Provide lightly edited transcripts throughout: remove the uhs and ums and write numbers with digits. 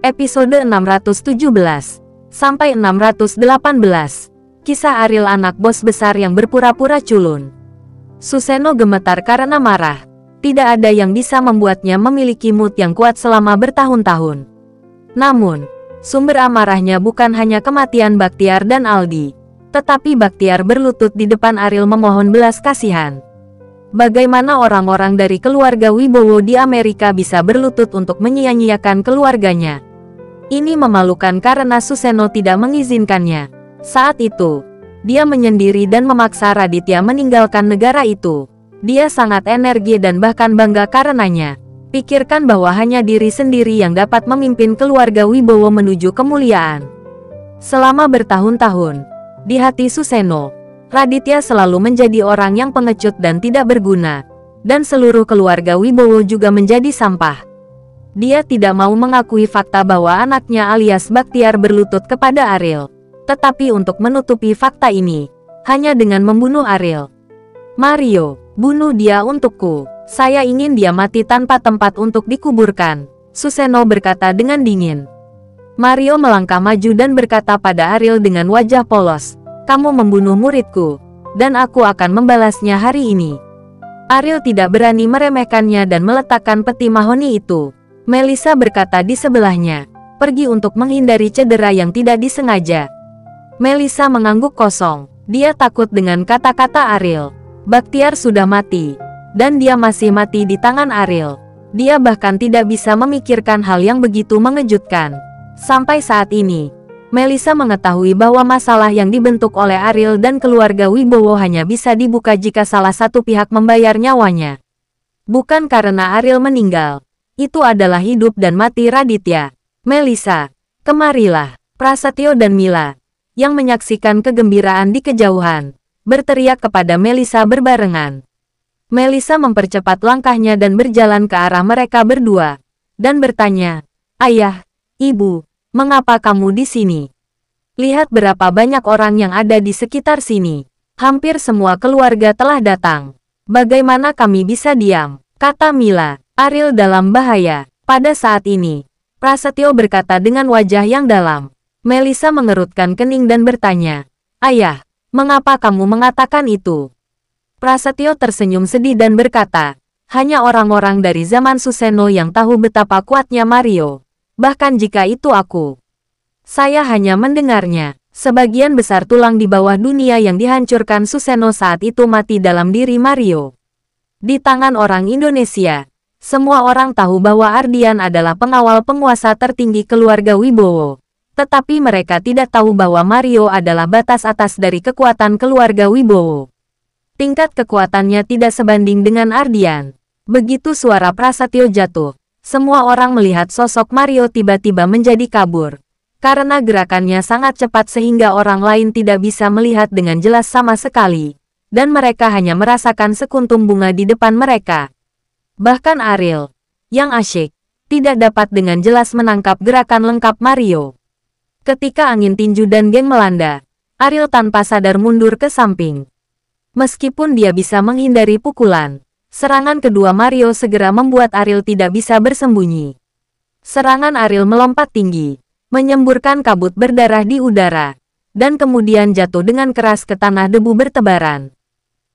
Episode 617 sampai 618. Kisah Ariel, anak bos besar yang berpura-pura culun. Susanoo gemetar karena marah. Tidak ada yang bisa membuatnya memiliki mood yang kuat selama bertahun-tahun. Namun, sumber amarahnya bukan hanya kematian Bakhtiar dan Aldi, tetapi Bakhtiar berlutut di depan Ariel memohon belas kasihan. Bagaimana orang-orang dari keluarga Wibowo di Amerika bisa berlutut untuk menyia-nyiakan keluarganya? Ini memalukan karena Susanoo tidak mengizinkannya. Saat itu, dia menyendiri dan memaksa Raditya meninggalkan negara itu. Dia sangat energi dan bahkan bangga karenanya. Pikirkan bahwa hanya diri sendiri yang dapat memimpin keluarga Wibowo menuju kemuliaan. Selama bertahun-tahun, di hati Susanoo, Raditya selalu menjadi orang yang pengecut dan tidak berguna. Dan seluruh keluarga Wibowo juga menjadi sampah. Dia tidak mau mengakui fakta bahwa anaknya alias Bakhtiar berlutut kepada Ariel. Tetapi untuk menutupi fakta ini, hanya dengan membunuh Ariel. Mario, bunuh dia untukku. Saya ingin dia mati tanpa tempat untuk dikuburkan, Susanoo berkata dengan dingin. Mario melangkah maju dan berkata pada Ariel dengan wajah polos, "Kamu membunuh muridku, dan aku akan membalasnya hari ini." Ariel tidak berani meremehkannya dan meletakkan peti mahoni itu. Melissa berkata di sebelahnya, "Pergi untuk menghindari cedera yang tidak disengaja." Melissa mengangguk kosong. Dia takut dengan kata-kata Ariel. Bakhtiar sudah mati, dan dia masih mati di tangan Ariel. Dia bahkan tidak bisa memikirkan hal yang begitu mengejutkan. Sampai saat ini, Melissa mengetahui bahwa masalah yang dibentuk oleh Ariel dan keluarga Wibowo hanya bisa dibuka jika salah satu pihak membayar nyawanya. Bukan karena Ariel meninggal. Itu adalah hidup dan mati Raditya. Melissa, kemarilah. Prasetyo dan Mila, yang menyaksikan kegembiraan di kejauhan, berteriak kepada Melissa berbarengan. Melissa mempercepat langkahnya dan berjalan ke arah mereka berdua, dan bertanya, "Ayah, Ibu, mengapa kamu di sini? Lihat berapa banyak orang yang ada di sekitar sini. Hampir semua keluarga telah datang. Bagaimana kami bisa diam?" kata Mila. Ariel dalam bahaya. Pada saat ini, Prasetyo berkata dengan wajah yang dalam. Melissa mengerutkan kening dan bertanya, "Ayah, mengapa kamu mengatakan itu?" Prasetyo tersenyum sedih dan berkata, "Hanya orang-orang dari zaman Susanoo yang tahu betapa kuatnya Mario. Bahkan jika itu aku. Saya hanya mendengarnya. Sebagian besar tulang di bawah dunia yang dihancurkan Susanoo saat itu mati dalam diri Mario. Di tangan orang Indonesia. Semua orang tahu bahwa Ardian adalah pengawal penguasa tertinggi keluarga Wibowo. Tetapi mereka tidak tahu bahwa Mario adalah batas atas dari kekuatan keluarga Wibowo. Tingkat kekuatannya tidak sebanding dengan Ardian." Begitu suara Prasetyo jatuh, semua orang melihat sosok Mario tiba-tiba menjadi kabur. Karena gerakannya sangat cepat sehingga orang lain tidak bisa melihat dengan jelas sama sekali. Dan mereka hanya merasakan sekuntum bunga di depan mereka. Bahkan Ariel, yang asyik, tidak dapat dengan jelas menangkap gerakan lengkap Mario. Ketika angin tinju dan geng melanda, Ariel tanpa sadar mundur ke samping. Meskipun dia bisa menghindari pukulan, serangan kedua Mario segera membuat Ariel tidak bisa bersembunyi. Serangan Ariel melompat tinggi, menyemburkan kabut berdarah di udara, dan kemudian jatuh dengan keras ke tanah debu bertebaran.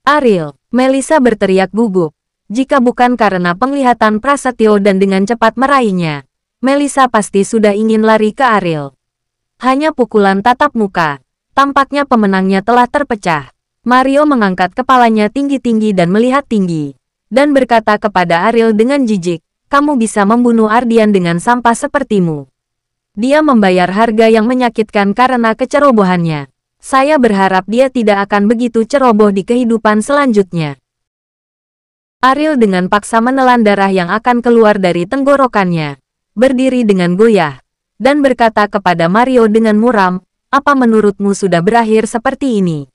"Ariel!" Melissa berteriak gugup. Jika bukan karena penglihatan Prasetyo dan dengan cepat meraihnya, Melissa pasti sudah ingin lari ke Ariel. Hanya pukulan tatap muka. Tampaknya pemenangnya telah terpecah. Mario mengangkat kepalanya tinggi-tinggi dan melihat tinggi. Dan berkata kepada Ariel dengan jijik, "Kamu bisa membunuh Ardian dengan sampah sepertimu. Dia membayar harga yang menyakitkan karena kecerobohannya. Saya berharap dia tidak akan begitu ceroboh di kehidupan selanjutnya." Ariel dengan paksa menelan darah yang akan keluar dari tenggorokannya, berdiri dengan goyah, dan berkata kepada Mario dengan muram, "Apa menurutmu sudah berakhir seperti ini?"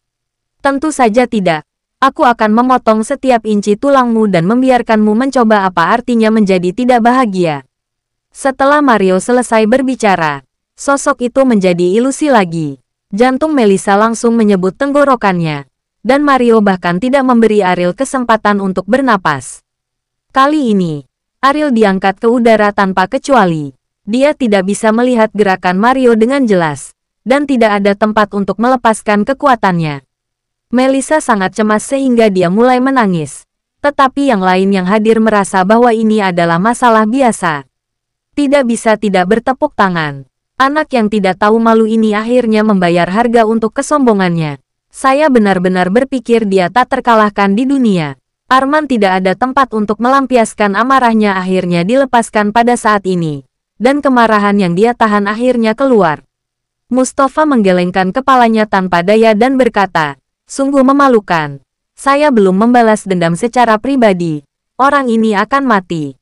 "Tentu saja tidak. Aku akan memotong setiap inci tulangmu dan membiarkanmu mencoba apa artinya menjadi tidak bahagia." Setelah Mario selesai berbicara, sosok itu menjadi ilusi lagi. Jantung Melissa langsung menyebut tenggorokannya. Dan Mario bahkan tidak memberi Ariel kesempatan untuk bernapas. Kali ini, Ariel diangkat ke udara tanpa kecuali. Dia tidak bisa melihat gerakan Mario dengan jelas, dan tidak ada tempat untuk melepaskan kekuatannya. Melissa sangat cemas sehingga dia mulai menangis. Tetapi yang lain yang hadir merasa bahwa ini adalah masalah biasa. Tidak bisa tidak bertepuk tangan. Anak yang tidak tahu malu ini akhirnya membayar harga untuk kesombongannya. Saya benar-benar berpikir dia tak terkalahkan di dunia. Arman tidak ada tempat untuk melampiaskan amarahnya akhirnya dilepaskan pada saat ini. Dan kemarahan yang dia tahan akhirnya keluar. Mustafa menggelengkan kepalanya tanpa daya dan berkata, "Sungguh memalukan. Saya belum membalas dendam secara pribadi. Orang ini akan mati.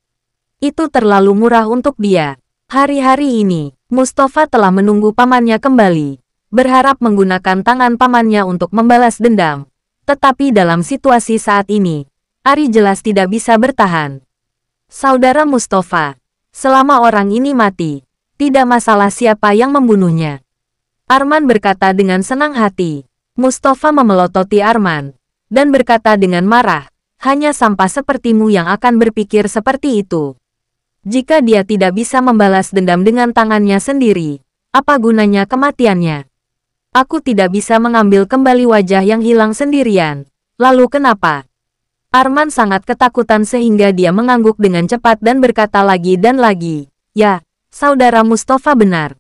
Itu terlalu murah untuk dia." Hari-hari ini, Mustafa telah menunggu pamannya kembali, berharap menggunakan tangan pamannya untuk membalas dendam. Tetapi dalam situasi saat ini, Ari jelas tidak bisa bertahan. Saudara Mustafa, selama orang ini mati, tidak masalah siapa yang membunuhnya. Arman berkata dengan senang hati. Mustafa memelototi Arman, dan berkata dengan marah, hanya sampah sepertimu yang akan berpikir seperti itu. Jika dia tidak bisa membalas dendam dengan tangannya sendiri, apa gunanya kematiannya? Aku tidak bisa mengambil kembali wajah yang hilang sendirian. Lalu kenapa? Arman sangat ketakutan sehingga dia mengangguk dengan cepat dan berkata lagi dan lagi, "Ya, saudara Mustafa benar.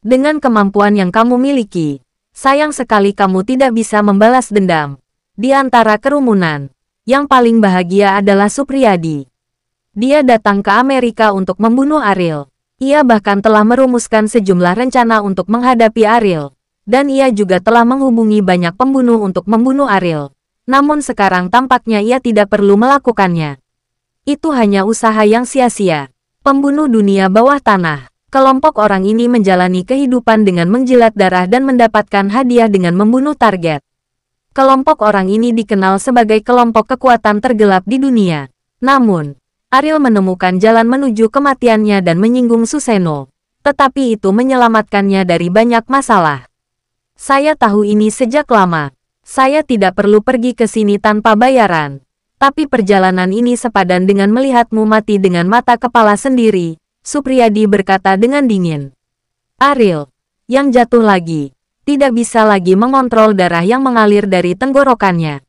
Dengan kemampuan yang kamu miliki, sayang sekali kamu tidak bisa membalas dendam. Di antara kerumunan, yang paling bahagia adalah Supriyadi. Dia datang ke Amerika untuk membunuh Ariel. Ia bahkan telah merumuskan sejumlah rencana untuk menghadapi Ariel. Dan ia juga telah menghubungi banyak pembunuh untuk membunuh Ariel. Namun sekarang tampaknya ia tidak perlu melakukannya. Itu hanya usaha yang sia-sia. Pembunuh dunia bawah tanah. Kelompok orang ini menjalani kehidupan dengan menjilat darah dan mendapatkan hadiah dengan membunuh target. Kelompok orang ini dikenal sebagai kelompok kekuatan tergelap di dunia. Namun, Ariel menemukan jalan menuju kematiannya dan menyinggung Susanoo. Tetapi itu menyelamatkannya dari banyak masalah. Saya tahu ini sejak lama. Saya tidak perlu pergi ke sini tanpa bayaran. Tapi perjalanan ini sepadan dengan melihatmu mati dengan mata kepala sendiri, Supriyadi berkata dengan dingin. Ariel, yang jatuh lagi, tidak bisa lagi mengontrol darah yang mengalir dari tenggorokannya.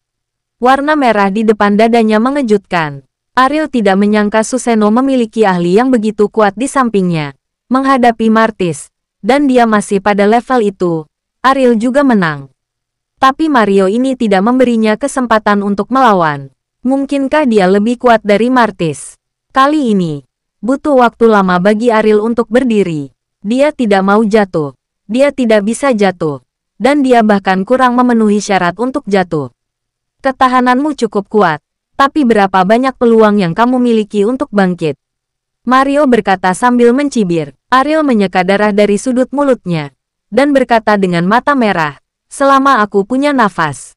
Warna merah di depan dadanya mengejutkan. Ariel tidak menyangka Susanoo memiliki ahli yang begitu kuat di sampingnya. Menghadapi Martis, dan dia masih pada level itu, Ariel juga menang. Tapi Mario ini tidak memberinya kesempatan untuk melawan. Mungkinkah dia lebih kuat dari Martis? Kali ini, butuh waktu lama bagi Ariel untuk berdiri. Dia tidak mau jatuh. Dia tidak bisa jatuh. Dan dia bahkan kurang memenuhi syarat untuk jatuh. Ketahananmu cukup kuat. Tapi berapa banyak peluang yang kamu miliki untuk bangkit? Mario berkata sambil mencibir. Ariel menyeka darah dari sudut mulutnya. Dan berkata dengan mata merah, selama aku punya nafas.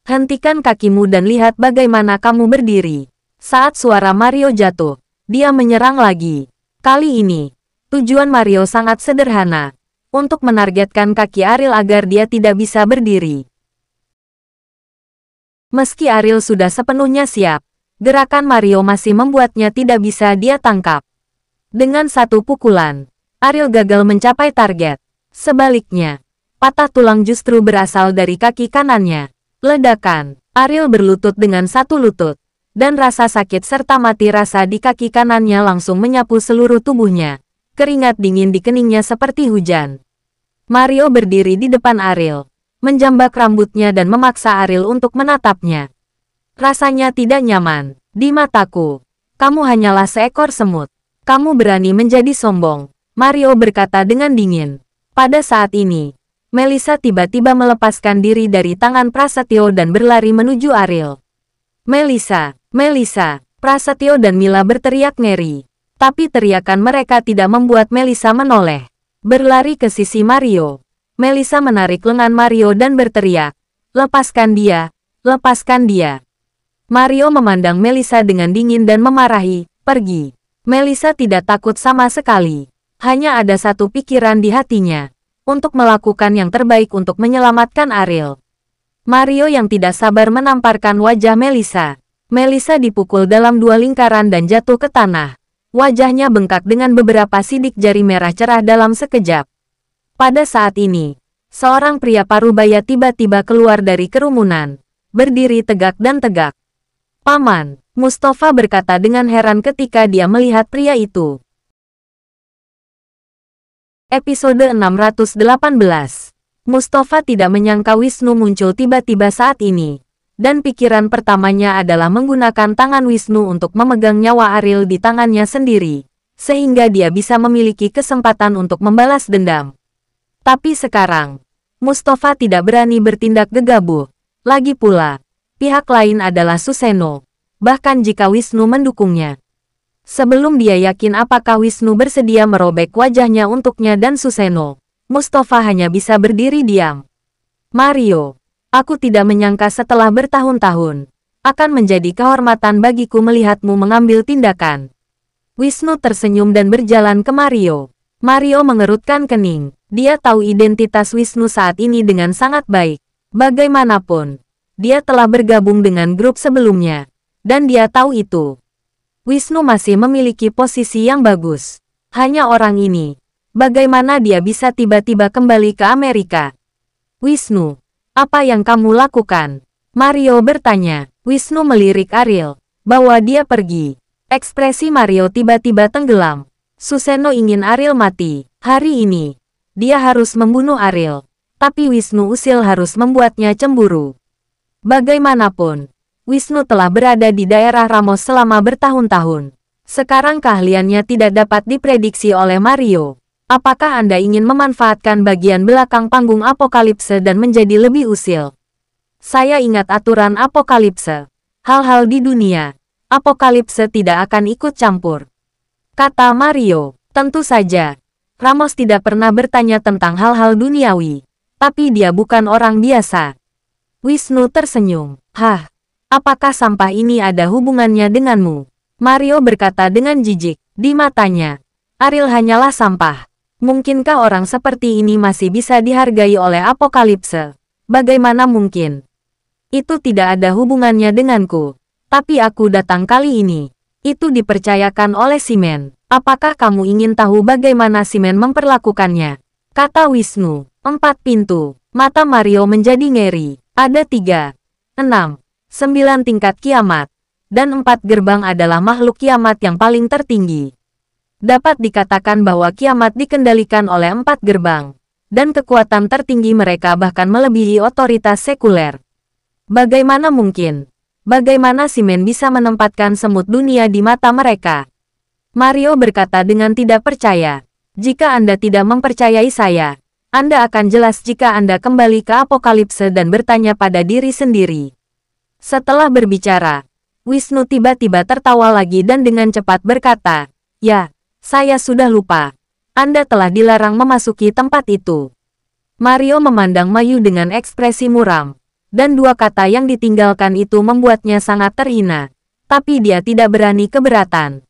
Hentikan kakimu dan lihat bagaimana kamu berdiri. Saat suara Mario jatuh, dia menyerang lagi. Kali ini, tujuan Mario sangat sederhana. Untuk menargetkan kaki Ariel agar dia tidak bisa berdiri. Meski Ariel sudah sepenuhnya siap, gerakan Mario masih membuatnya tidak bisa dia tangkap. Dengan satu pukulan, Ariel gagal mencapai target. Sebaliknya, patah tulang justru berasal dari kaki kanannya. Ledakan, Ariel berlutut dengan satu lutut, dan rasa sakit serta mati rasa di kaki kanannya langsung menyapu seluruh tubuhnya. Keringat dingin di keningnya seperti hujan. Mario berdiri di depan Ariel, menjambak rambutnya dan memaksa Ariel untuk menatapnya. Rasanya tidak nyaman. Di mataku, kamu hanyalah seekor semut. Kamu berani menjadi sombong, Mario berkata dengan dingin. Pada saat ini, Melissa tiba-tiba melepaskan diri dari tangan Prasetyo dan berlari menuju Ariel. Melissa, Melissa, Prasetyo dan Mila berteriak ngeri. Tapi teriakan mereka tidak membuat Melissa menoleh. Berlari ke sisi Mario. Melissa menarik lengan Mario dan berteriak, "Lepaskan dia, lepaskan dia." Mario memandang Melissa dengan dingin dan memarahi, "Pergi." Melissa tidak takut sama sekali. Hanya ada satu pikiran di hatinya, untuk melakukan yang terbaik untuk menyelamatkan Ariel. Mario yang tidak sabar menamparkan wajah Melissa. Melissa dipukul dalam dua lingkaran dan jatuh ke tanah. Wajahnya bengkak dengan beberapa sidik jari merah cerah dalam sekejap. Pada saat ini, seorang pria parubaya tiba-tiba keluar dari kerumunan, berdiri tegak dan tegak. "Paman," Mustafa berkata dengan heran ketika dia melihat pria itu. Episode 618. Mustafa tidak menyangka Wisnu muncul tiba-tiba saat ini, dan pikiran pertamanya adalah menggunakan tangan Wisnu untuk memegang nyawa Aril di tangannya sendiri, sehingga dia bisa memiliki kesempatan untuk membalas dendam. Tapi sekarang, Mustafa tidak berani bertindak gegabah. Lagi pula, pihak lain adalah Suseno, bahkan jika Wisnu mendukungnya. Sebelum dia yakin apakah Wisnu bersedia merobek wajahnya untuknya dan Suseno, Mustafa hanya bisa berdiri diam. "Mario, aku tidak menyangka setelah bertahun-tahun, akan menjadi kehormatan bagiku melihatmu mengambil tindakan." Wisnu tersenyum dan berjalan ke Mario. Mario mengerutkan kening. Dia tahu identitas Wisnu saat ini dengan sangat baik. Bagaimanapun, dia telah bergabung dengan grup sebelumnya, dan dia tahu itu. Wisnu masih memiliki posisi yang bagus. Hanya orang ini, bagaimana dia bisa tiba-tiba kembali ke Amerika? "Wisnu, apa yang kamu lakukan?" Mario bertanya. Wisnu melirik Aril, bahwa dia pergi. Ekspresi Mario tiba-tiba tenggelam. Suseno ingin Aril mati. Hari ini, dia harus membunuh Aril. Tapi Wisnu usil harus membuatnya cemburu. Bagaimanapun, Wisnu telah berada di daerah Ramos selama bertahun-tahun. Sekarang keahliannya tidak dapat diprediksi oleh Mario. Apakah Anda ingin memanfaatkan bagian belakang panggung apokalipse dan menjadi lebih usil? Saya ingat aturan apokalipse. Hal-hal di dunia, apokalipse tidak akan ikut campur, kata Mario. Tentu saja, Ramos tidak pernah bertanya tentang hal-hal duniawi. Tapi dia bukan orang biasa. Wisnu tersenyum. "Hah? Apakah sampah ini ada hubungannya denganmu?" Mario berkata dengan jijik. Di matanya, Aril hanyalah sampah. Mungkinkah orang seperti ini masih bisa dihargai oleh apokalipse? Bagaimana mungkin? Itu tidak ada hubungannya denganku. Tapi aku datang kali ini. Itu dipercayakan oleh Simen. Apakah kamu ingin tahu bagaimana Simen memperlakukannya? Kata Wisnu. 4 pintu. Mata Mario menjadi ngeri. Ada 3, 6, 9 tingkat kiamat, dan 4 gerbang adalah makhluk kiamat yang paling tertinggi. Dapat dikatakan bahwa kiamat dikendalikan oleh 4 gerbang, dan kekuatan tertinggi mereka bahkan melebihi otoritas sekuler. Bagaimana mungkin? Bagaimana Simen bisa menempatkan semut dunia di mata mereka? Mario berkata dengan tidak percaya. Jika Anda tidak mempercayai saya, Anda akan jelas jika Anda kembali ke apokalipse dan bertanya pada diri sendiri. Setelah berbicara, Wisnu tiba-tiba tertawa lagi dan dengan cepat berkata, "Ya, saya sudah lupa. Anda telah dilarang memasuki tempat itu." Mario memandang Mayu dengan ekspresi muram, dan 2 kata yang ditinggalkan itu membuatnya sangat terhina. Tapi dia tidak berani keberatan.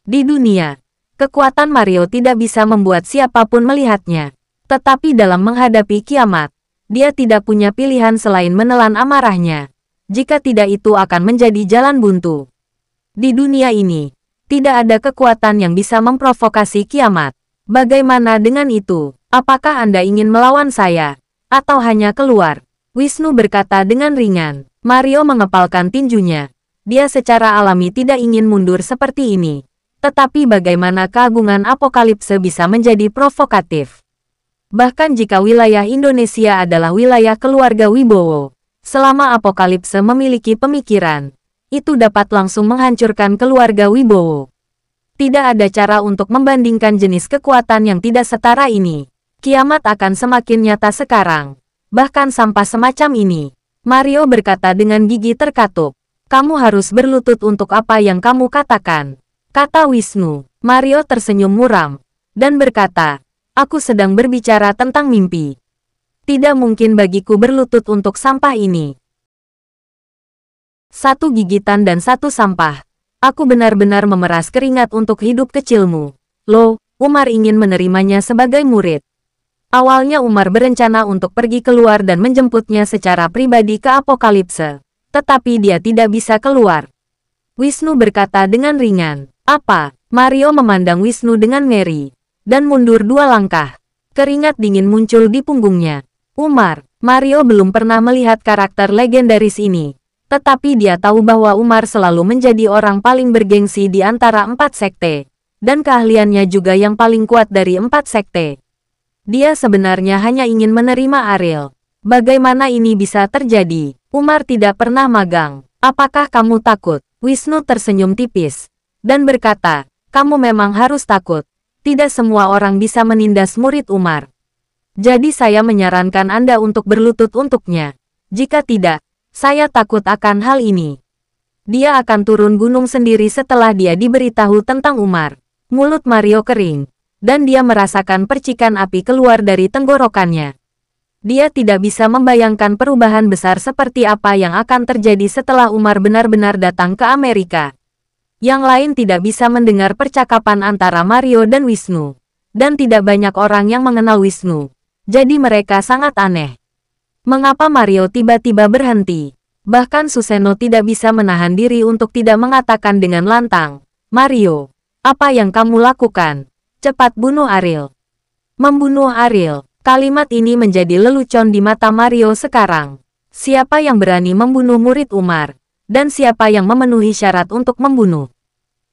Di dunia, kekuatan Mario tidak bisa membuat siapapun melihatnya. Tetapi dalam menghadapi kiamat, dia tidak punya pilihan selain menelan amarahnya. Jika tidak itu akan menjadi jalan buntu. Di dunia ini, tidak ada kekuatan yang bisa memprovokasi kiamat. Bagaimana dengan itu? Apakah Anda ingin melawan saya? Atau hanya keluar? Wisnu berkata dengan ringan. Mario mengepalkan tinjunya. Dia secara alami tidak ingin mundur seperti ini. Tetapi bagaimana keagungan apokalipse bisa menjadi provokatif? Bahkan jika wilayah Indonesia adalah wilayah keluarga Wibowo, selama apokalipse memiliki pemikiran, itu dapat langsung menghancurkan keluarga Wibowo. Tidak ada cara untuk membandingkan jenis kekuatan yang tidak setara ini. Kiamat akan semakin nyata sekarang. Bahkan sampah semacam ini. Mario berkata dengan gigi terkatup. "Kamu harus berlutut untuk apa yang kamu katakan," kata Wisnu. Mario tersenyum muram, dan berkata, "Aku sedang berbicara tentang mimpi. Tidak mungkin bagiku berlutut untuk sampah ini." 1 gigitan dan 1 sampah. Aku benar-benar memeras keringat untuk hidup kecilmu. Loh, Umar ingin menerimanya sebagai murid. Awalnya Umar berencana untuk pergi keluar dan menjemputnya secara pribadi ke apokalipse. Tetapi dia tidak bisa keluar. Wisnu berkata dengan ringan. "Apa?" Mario memandang Wisnu dengan ngeri, dan mundur 2 langkah. Keringat dingin muncul di punggungnya. Umar, Mario belum pernah melihat karakter legendaris ini. Tetapi dia tahu bahwa Umar selalu menjadi orang paling bergengsi di antara 4 sekte. Dan keahliannya juga yang paling kuat dari 4 sekte. Dia sebenarnya hanya ingin menerima Ariel. Bagaimana ini bisa terjadi? Umar tidak pernah magang. Apakah kamu takut? Wisnu tersenyum tipis. Dan berkata, kamu memang harus takut. Tidak semua orang bisa menindas murid Umar. Jadi saya menyarankan Anda untuk berlutut untuknya. Jika tidak, saya takut akan hal ini. Dia akan turun gunung sendiri setelah dia diberitahu tentang Umar. Mulut Mario kering, dan dia merasakan percikan api keluar dari tenggorokannya. Dia tidak bisa membayangkan perubahan besar seperti apa yang akan terjadi setelah Umar benar-benar datang ke Amerika. Yang lain tidak bisa mendengar percakapan antara Mario dan Wisnu. Dan tidak banyak orang yang mengenal Wisnu. Jadi mereka sangat aneh. Mengapa Mario tiba-tiba berhenti? Bahkan Susanoo tidak bisa menahan diri untuk tidak mengatakan dengan lantang, Mario, apa yang kamu lakukan? Cepat bunuh Ariel. Membunuh Ariel. Kalimat ini menjadi lelucon di mata Mario sekarang. Siapa yang berani membunuh murid Umar? Dan siapa yang memenuhi syarat untuk membunuh?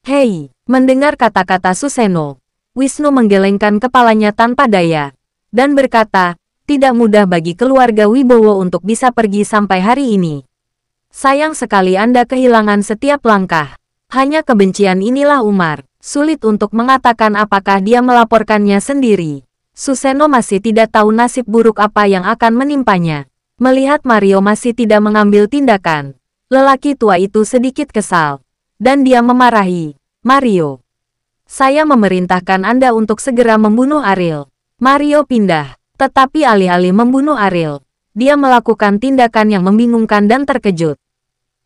Hei, mendengar kata-kata Susanoo, Wisnu menggelengkan kepalanya tanpa daya. Dan berkata, tidak mudah bagi keluarga Wibowo untuk bisa pergi sampai hari ini. Sayang sekali Anda kehilangan setiap langkah. Hanya kebencian inilah Umar. Sulit untuk mengatakan apakah dia melaporkannya sendiri. Susanoo masih tidak tahu nasib buruk apa yang akan menimpanya. Melihat Mario masih tidak mengambil tindakan, lelaki tua itu sedikit kesal. Dan dia memarahi, Mario, saya memerintahkan Anda untuk segera membunuh Ariel. Mario pindah, tetapi alih-alih membunuh Ariel, dia melakukan tindakan yang membingungkan dan terkejut.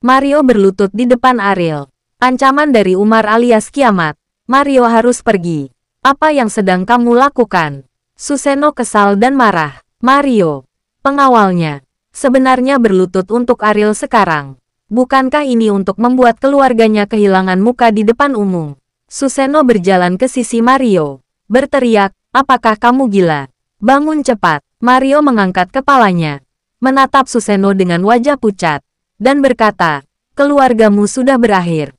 Mario berlutut di depan Ariel. Ancaman dari Umar alias kiamat. Mario harus pergi. Apa yang sedang kamu lakukan? Susanoo kesal dan marah. Mario, pengawalnya, sebenarnya berlutut untuk Ariel sekarang. Bukankah ini untuk membuat keluarganya kehilangan muka di depan umum? Susanoo berjalan ke sisi Mario, berteriak, apakah kamu gila? Bangun cepat. Mario mengangkat kepalanya, menatap Susanoo dengan wajah pucat, dan berkata, keluargamu sudah berakhir.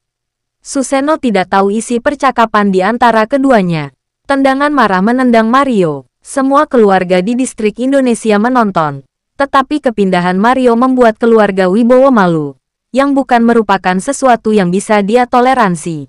Susanoo tidak tahu isi percakapan di antara keduanya. Tendangan marah menendang Mario. Semua keluarga di distrik Indonesia menonton. Tetapi kepindahan Mario membuat keluarga Wibowo malu. Yang bukan merupakan sesuatu yang bisa dia toleransi.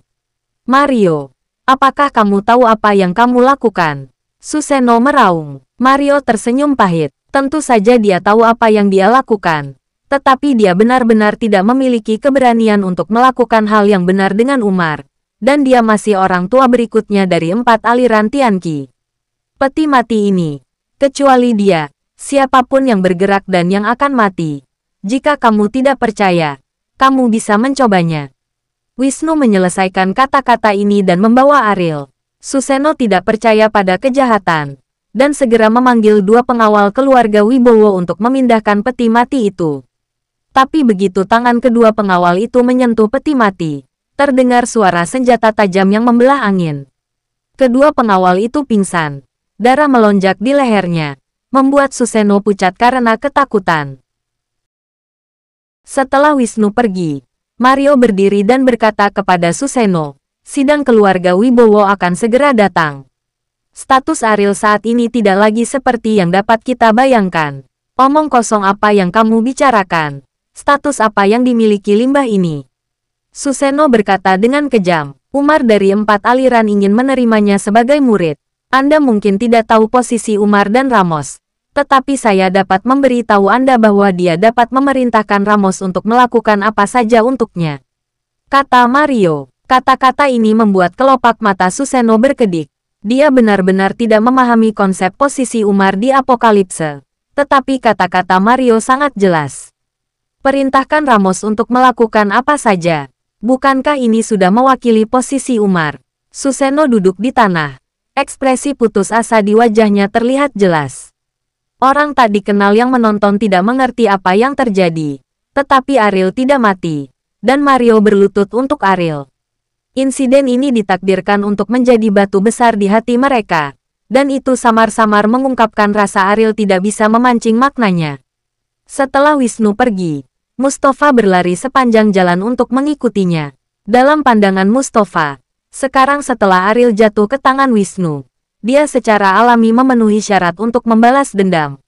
Mario, apakah kamu tahu apa yang kamu lakukan? Susanoo meraung. Mario tersenyum pahit. Tentu saja dia tahu apa yang dia lakukan. Tetapi dia benar-benar tidak memiliki keberanian untuk melakukan hal yang benar dengan Umar. Dan dia masih orang tua berikutnya dari 4 aliran Tianqi. Peti mati ini. Kecuali dia, siapapun yang bergerak dan yang akan mati. Jika kamu tidak percaya, kamu bisa mencobanya. Wisnu menyelesaikan kata-kata ini dan membawa Ariel. Susanoo tidak percaya pada kejahatan. Dan segera memanggil 2 pengawal keluarga Wibowo untuk memindahkan peti mati itu. Tapi begitu tangan kedua pengawal itu menyentuh peti mati, terdengar suara senjata tajam yang membelah angin. Kedua pengawal itu pingsan. Darah melonjak di lehernya, membuat Susanoo pucat karena ketakutan. Setelah Wisnu pergi, Mario berdiri dan berkata kepada Susanoo, sidang keluarga Wibowo akan segera datang. Status Ariel saat ini tidak lagi seperti yang dapat kita bayangkan. Omong kosong apa yang kamu bicarakan? Status apa yang dimiliki limbah ini? Susanoo berkata dengan kejam. Umar dari 4 aliran ingin menerimanya sebagai murid. Anda mungkin tidak tahu posisi Umar dan Ramos. Tetapi saya dapat memberitahu Anda bahwa dia dapat memerintahkan Ramos untuk melakukan apa saja untuknya. Kata Mario. Kata-kata ini membuat kelopak mata Susanoo berkedip. Dia benar-benar tidak memahami konsep posisi Umar di apokalipse. Tetapi kata-kata Mario sangat jelas. Perintahkan Ramos untuk melakukan apa saja. Bukankah ini sudah mewakili posisi Umar? Susanoo duduk di tanah. Ekspresi putus asa di wajahnya terlihat jelas. Orang tak dikenal yang menonton tidak mengerti apa yang terjadi. Tetapi Ariel tidak mati. Dan Mario berlutut untuk Ariel. Insiden ini ditakdirkan untuk menjadi batu besar di hati mereka. Dan itu samar-samar mengungkapkan rasa Ariel tidak bisa memancing maknanya. Setelah Wisnu pergi, Mustafa berlari sepanjang jalan untuk mengikutinya. Dalam pandangan Mustafa, sekarang setelah Ariel jatuh ke tangan Wisnu, dia secara alami memenuhi syarat untuk membalas dendam.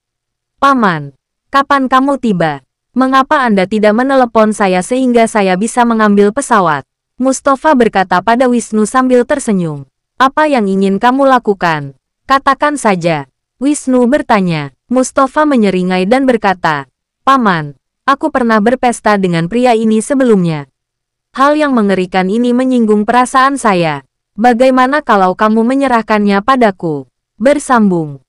Paman, kapan kamu tiba? Mengapa Anda tidak menelepon saya sehingga saya bisa mengambil pesawat? Mustafa berkata pada Wisnu sambil tersenyum. Apa yang ingin kamu lakukan? Katakan saja. Wisnu bertanya. Mustafa menyeringai dan berkata, Paman, aku pernah berpesta dengan pria ini sebelumnya. Hal yang mengerikan ini menyinggung perasaan saya. Bagaimana kalau kamu menyerahkannya padaku? Bersambung.